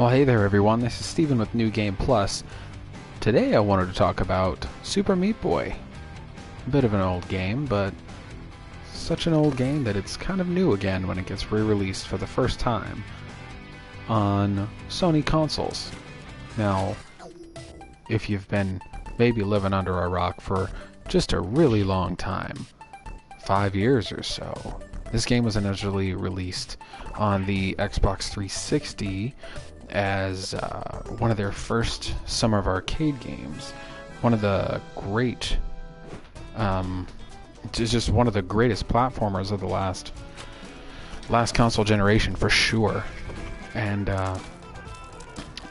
Well, hey there everyone, this is Steven with New Game Plus. Today I wanted to talk about Super Meat Boy. A bit of an old game, but such an old game that it's kind of new again when it gets re-released for the first time on Sony consoles. Now, if you've been maybe living under a rock for just a really long time, 5 years or so, this game was initially released on the Xbox 360 as one of their first Summer of Arcade games. One of the great, it's just one of the greatest platformers of the last console generation for sure. And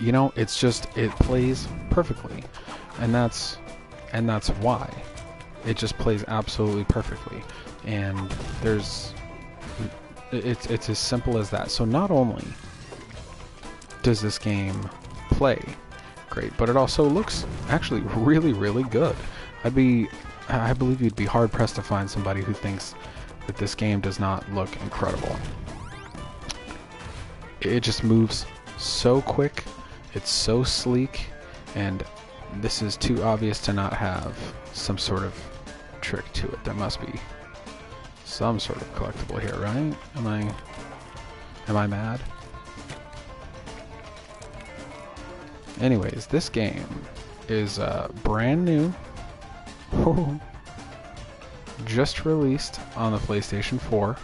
you know, it plays perfectly, and that's why it just plays absolutely perfectly. And it's as simple as that. So not only does this game play great, but it also looks actually really, really good. I believe you'd be hard pressed to find somebody who thinks that this game does not look incredible. It just moves so quick, it's so sleek, and this is too obvious to not have some sort of trick to it. There must be some sort of collectible here, right? Am I mad? Anyways, this game is brand new, just released on the PlayStation 4.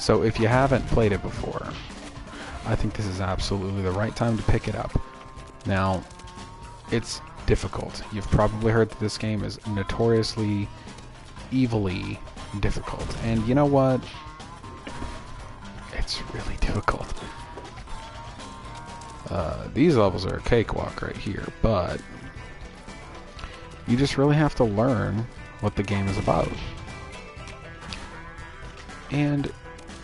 So if you haven't played it before, I think this is absolutely the right time to pick it up. Now, it's difficult. You've probably heard that this game is notoriously, evilly difficult. And you know what? It's really difficult. These levels are a cakewalk right here, but you just really have to learn what the game is about. And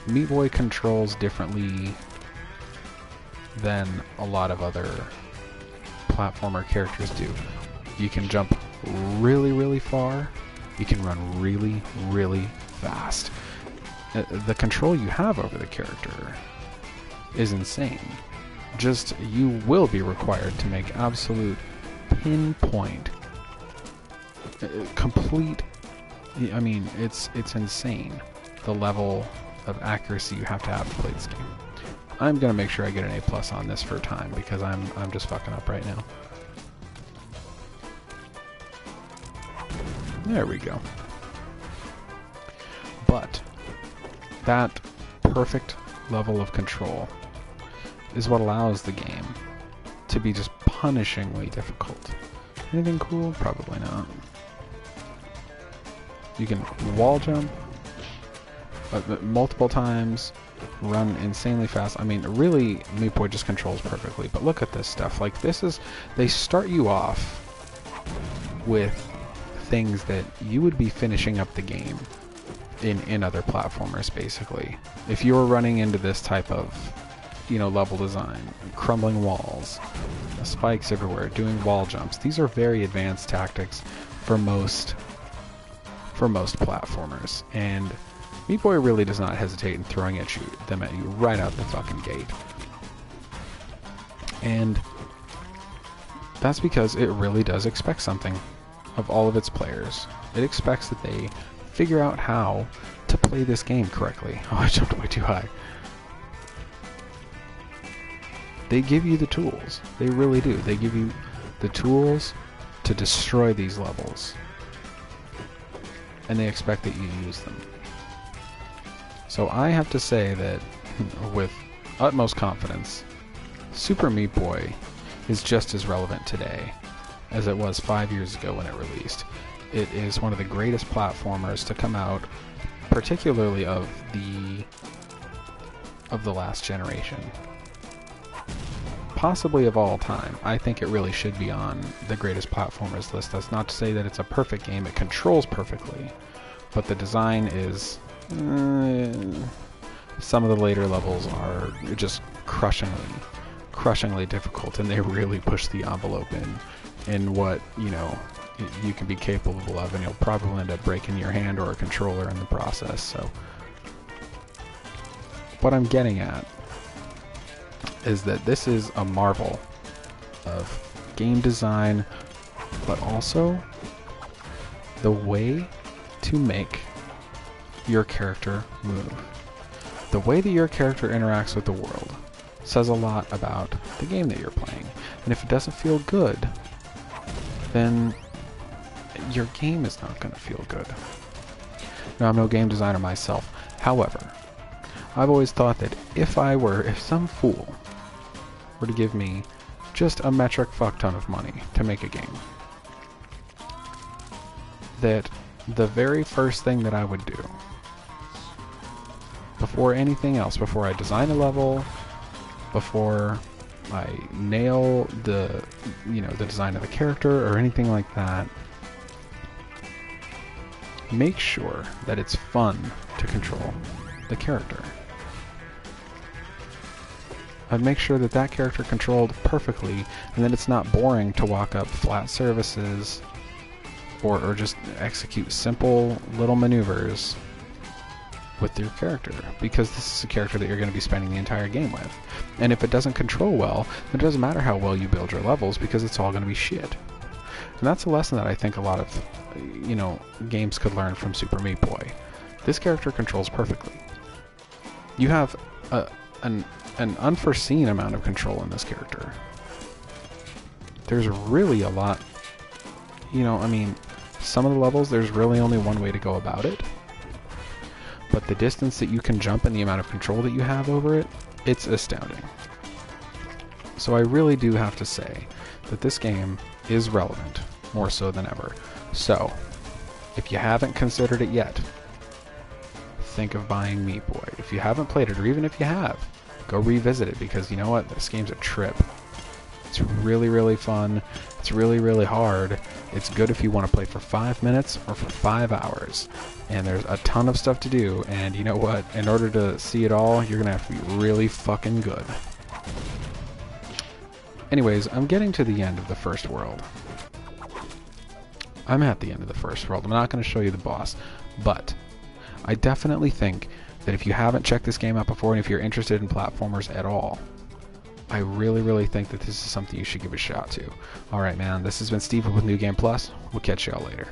Meat Boy controls differently than a lot of other platformer characters do. You can jump really, really far. You can run really, really fast. The control you have over the character is insane. You will be required to make absolute pinpoint, complete, I mean, it's insane, the level of accuracy you have to play this game. I'm gonna make sure I get an A+ on this for time, because I'm just fucking up right now. There we go. But that perfect level of control is what allows the game to be just punishingly difficult. Anything cool? Probably not. You can wall jump multiple times, run insanely fast. I mean, really, Meat Boy just controls perfectly. But look at this stuff. Like, they start you off with things that you would be finishing up the game in other platformers, basically. If you were running into this type of, you know, level design, crumbling walls, spikes everywhere, doing wall jumps. These are very advanced tactics for most platformers, and Meat Boy really does not hesitate in throwing them at you right out the fucking gate. And that's because it really does expect something of all of its players. It expects that they figure out how to play this game correctly. Oh, I jumped way too high. They give you the tools. They really do. They give you the tools to destroy these levels. And they expect that you use them. So I have to say that, with utmost confidence, Super Meat Boy is just as relevant today as it was 5 years ago when it released. It is one of the greatest platformers to come out, particularly of the last generation. Possibly of all time. I think it really should be on the greatest platformers list. That's not to say that it's a perfect game. It controls perfectly, but the design is... some of the later levels are just crushingly difficult, and they really push the envelope in what, you know, you can be capable of, and you'll probably end up breaking your hand or a controller in the process. So what I'm getting at is that this is a marvel of game design, but also the way to make your character move. The way that your character interacts with the world says a lot about the game that you're playing. And if it doesn't feel good, then your game is not going to feel good. Now, I'm no game designer myself. However, I've always thought that if some fool were to give me just a metric fuck ton of money to make a game, that the very first thing that I would do, before anything else, before I design a level, before I nail the design of the character or anything like that, make sure that it's fun to control the character. I'd make sure that that character controlled perfectly, and that it's not boring to walk up flat surfaces or just execute simple little maneuvers with your character, because this is a character that you're going to be spending the entire game with. And if it doesn't control well, then it doesn't matter how well you build your levels, because it's all going to be shit. And that's a lesson that I think a lot of games could learn from Super Meat Boy. This character controls perfectly. You have an unforeseen amount of control in this character. There's really a lot, some of the levels there's really only one way to go about it, but the distance that you can jump and the amount of control that you have over it, it's astounding. So I really do have to say that this game is relevant, more so than ever. So, if you haven't considered it yet, think of buying Meat Boy. If you haven't played it, or even if you have, go revisit it, because you know what? This game's a trip. It's really, really fun. It's really, really hard. It's good if you want to play for 5 minutes or for 5 hours. And there's a ton of stuff to do, and you know what? In order to see it all, you're gonna have to be really fucking good. Anyways, I'm getting to the end of the first world. I'm at the end of the first world. I'm not going to show you the boss, but I definitely think that if you haven't checked this game out before, and if you're interested in platformers at all, I really, really think that this is something you should give a shot to. Alright, man, this has been Steven with New Game Plus. We'll catch y'all later.